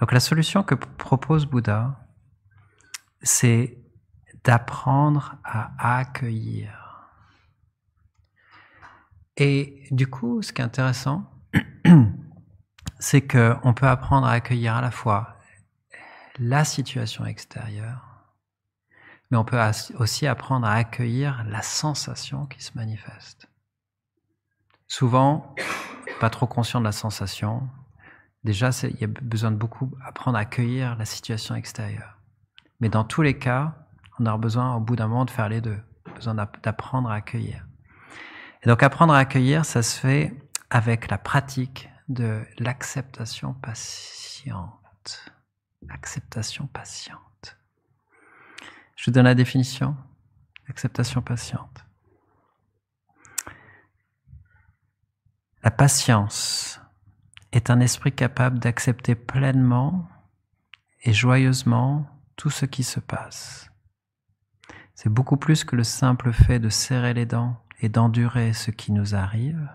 Donc la solution que propose Bouddha, c'est d'apprendre à accueillir. Et du coup, ce qui est intéressant, c'est qu'on peut apprendre à accueillir à la fois la situation extérieure, mais on peut aussi apprendre à accueillir la sensation qui se manifeste. Souvent, pas trop conscient de la sensation. Déjà, il y a besoin de beaucoup apprendre à accueillir la situation extérieure. Mais dans tous les cas, on aura besoin au bout d'un moment de faire les deux. Besoin d'apprendre à accueillir. Et donc apprendre à accueillir, ça se fait avec la pratique de l'acceptation patiente. Acceptation patiente. Je vous donne la définition. Acceptation patiente. La patience est un esprit capable d'accepter pleinement et joyeusement tout ce qui se passe. C'est beaucoup plus que le simple fait de serrer les dents et d'endurer ce qui nous arrive.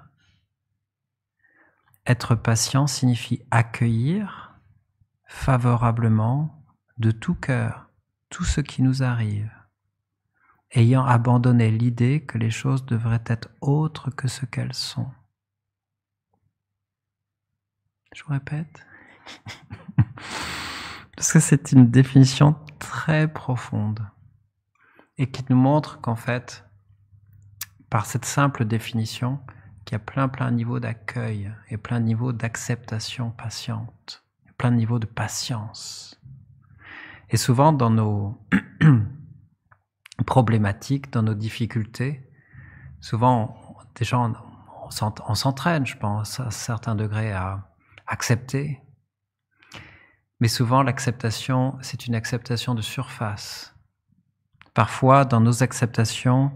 Être patient signifie accueillir favorablement de tout cœur tout ce qui nous arrive, ayant abandonné l'idée que les choses devraient être autres que ce qu'elles sont. Je vous répète, parce que c'est une définition très profonde et qui nous montre qu'en fait, par cette simple définition, qu'il y a plein de niveaux d'accueil et plein de niveaux d'acceptation patiente, plein de niveaux de patience. Et souvent dans nos problématiques, dans nos difficultés, souvent déjà on s'entraîne, je pense, à un certain degré à accepter. Mais souvent l'acceptation, c'est une acceptation de surface. Parfois dans nos acceptations,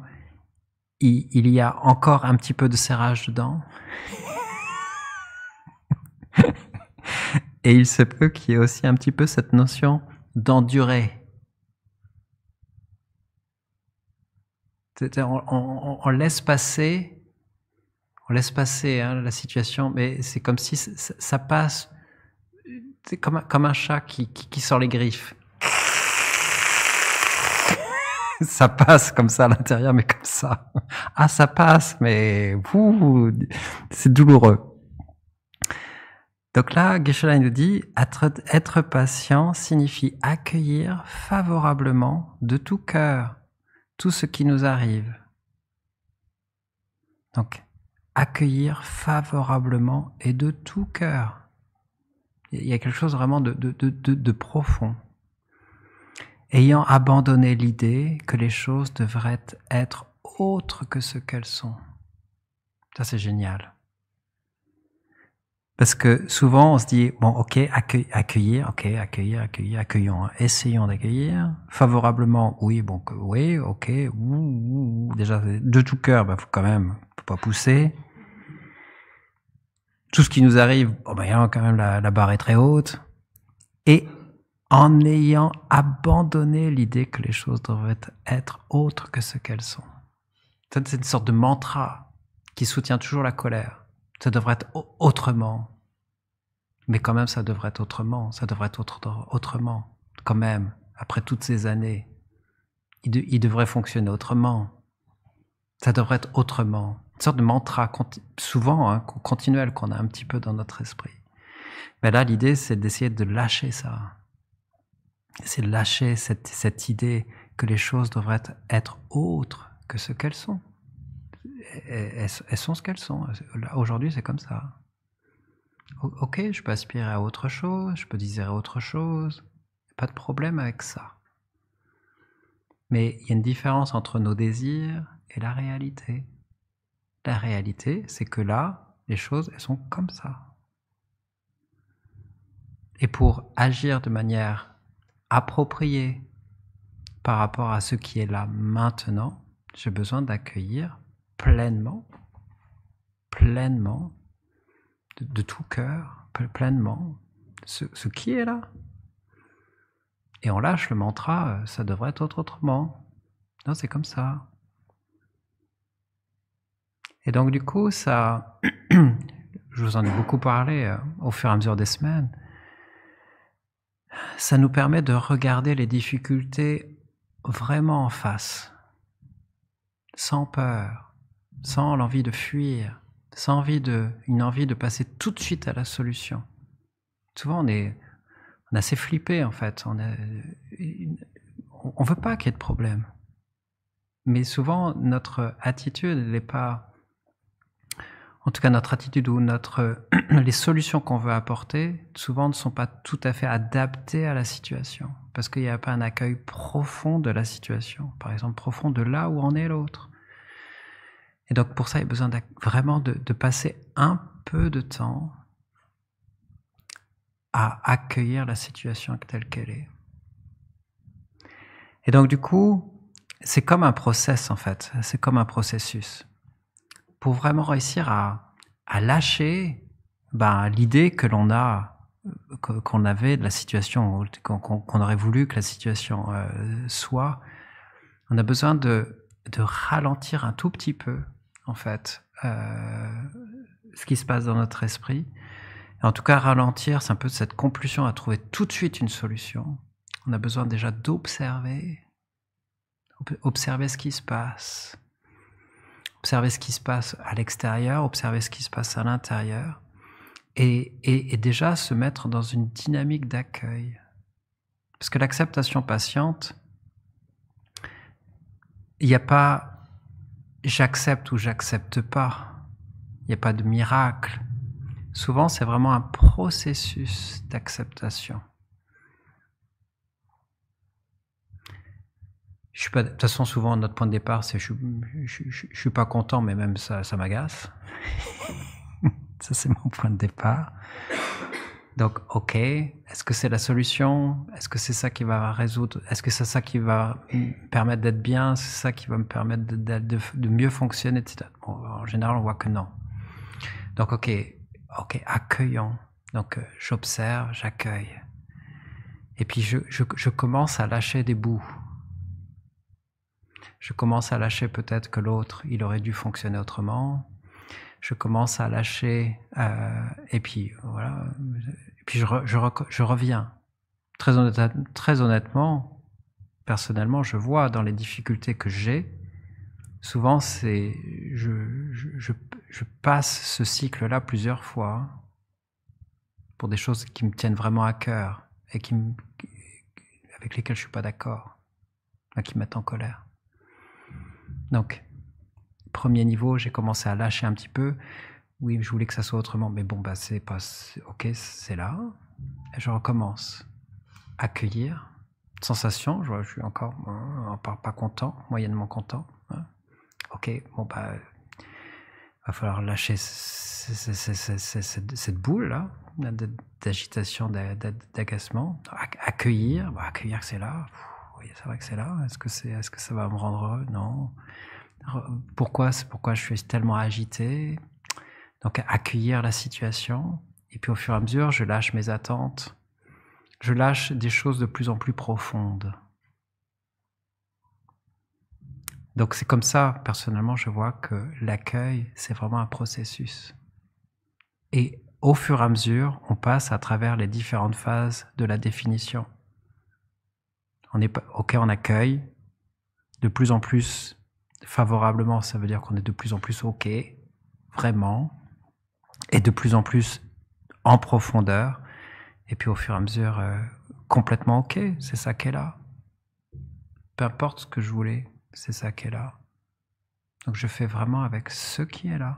il y a encore un petit peu de serrage dedans. Et il se peut qu'il y ait aussi un petit peu cette notion d'endurer. On laisse passer, la situation, mais c'est comme si ça passe, c'est comme un chat qui sort les griffes. Ça passe comme ça à l'intérieur, mais comme ça. Ah, ça passe, mais c'est douloureux. Donc là, Geshe-la nous dit, être patient signifie accueillir favorablement de tout cœur tout ce qui nous arrive. Donc, accueillir favorablement et de tout cœur. Il y a quelque chose vraiment de profond. Ayant abandonné l'idée que les choses devraient être autres que ce qu'elles sont. Ça, c'est génial. Parce que souvent, on se dit, bon, ok, accueillir, accueillons, essayons d'accueillir. Favorablement, oui, bon, oui, ok, déjà, de tout cœur, faut quand même, faut pas pousser. Tout ce qui nous arrive, quand même, la barre est très haute. Et en ayant abandonné l'idée que les choses devraient être autres que ce qu'elles sont. C'est une sorte de mantra qui soutient toujours la colère. Ça devrait être autrement. Mais quand même, ça devrait être autrement. Ça devrait être autrement. Quand même, après toutes ces années, il devrait fonctionner autrement. Ça devrait être autrement. Une sorte de mantra, souvent continuel, qu'on a un petit peu dans notre esprit. Mais là, l'idée, c'est d'essayer de lâcher ça. C'est de lâcher cette idée que les choses devraient être autres que ce qu'elles sont. Elles sont ce qu'elles sont. Aujourd'hui, c'est comme ça. Ok, je peux aspirer à autre chose, je peux désirer autre chose. Pas de problème avec ça. Mais il y a une différence entre nos désirs et la réalité. La réalité, c'est que là, les choses, elles sont comme ça. Et pour agir de manière appropriée par rapport à ce qui est là maintenant, j'ai besoin d'accueillir pleinement, de tout cœur, pleinement, ce qui est là. Et on lâche le mantra, ça devrait être autrement. Non, c'est comme ça. Et donc du coup, ça, je vous en ai beaucoup parlé au fur et à mesure des semaines, ça nous permet de regarder les difficultés vraiment en face, sans peur, sans l'envie de fuir, sans une envie de passer tout de suite à la solution. Souvent, on est assez flippé en fait. On veut pas qu'il y ait de problème. Mais souvent, notre attitude, elle n'est pas... En tout cas, notre attitude ou les solutions qu'on veut apporter, souvent ne sont pas tout à fait adaptées à la situation. Parce qu'il n'y a pas un accueil profond de la situation. Par exemple, profond de là où en est l'autre. Et donc, pour ça, il y a besoin vraiment de passer un peu de temps à accueillir la situation telle qu'elle est. Et donc, du coup, c'est comme un process, en fait. C'est comme un processus. Pour vraiment réussir à lâcher l'idée que l'on a, qu'on avait de la situation, qu'on aurait voulu que la situation soit, on a besoin de ralentir un tout petit peu, en fait, ce qui se passe dans notre esprit. Et en tout cas, ralentir, c'est un peu cette compulsion à trouver tout de suite une solution. On a besoin déjà d'observer ce qui se passe. Observer ce qui se passe à l'extérieur, observer ce qui se passe à l'intérieur, et déjà se mettre dans une dynamique d'accueil. Parce que l'acceptation patiente, il n'y a pas j'accepte ou j'accepte pas. Il n'y a pas de miracle. Souvent, c'est vraiment un processus d'acceptation. Je suis pas, de toute façon, souvent, notre point de départ, c'est je suis pas content, mais même ça m'agace. Ça, c'est mon point de départ. Donc, ok, est-ce que c'est la solution? Est-ce que c'est ça qui va résoudre? Est-ce que c'est ça qui va me permettre d'être bien? C'est ça qui va me permettre de mieux fonctionner, etc. Bon, en général, on voit que non. Donc, ok, accueillons. Donc, j'observe, j'accueille. Et puis, je commence à lâcher des bouts. Je commence à lâcher peut-être que l'autre, il aurait dû fonctionner autrement. Je commence à lâcher, et puis voilà. Et puis je reviens. Très honnêtement, personnellement, je vois dans les difficultés que j'ai, souvent c'est, je passe ce cycle-là plusieurs fois pour des choses qui me tiennent vraiment à cœur et avec lesquelles je suis pas d'accord, qui me mettent en colère. Donc, premier niveau, j'ai commencé à lâcher un petit peu. Oui, je voulais que ça soit autrement, mais bon, c'est pas... Ok, c'est là. Et je recommence. Accueillir. Sensation, je suis encore pas content, moyennement content. Hein. Ok, bon, va falloir lâcher cette boule-là, d'agitation, d'agacement. Accueillir, accueillir que c'est là. Oui, c'est vrai que c'est là. Est-ce que ça va me rendre heureux? Non. Pourquoi je suis tellement agité? Donc accueillir la situation, et puis au fur et à mesure, je lâche mes attentes, je lâche des choses de plus en plus profondes. Donc c'est comme ça, personnellement, je vois que l'accueil, c'est vraiment un processus. Et au fur et à mesure, on passe à travers les différentes phases de la définition. On accueille, de plus en plus favorablement, ça veut dire qu'on est de plus en plus ok, vraiment, et de plus en plus en profondeur, et puis au fur et à mesure, complètement ok, c'est ça qui est là. Peu importe ce que je voulais, c'est ça qui est là. Donc je fais vraiment avec ce qui est là.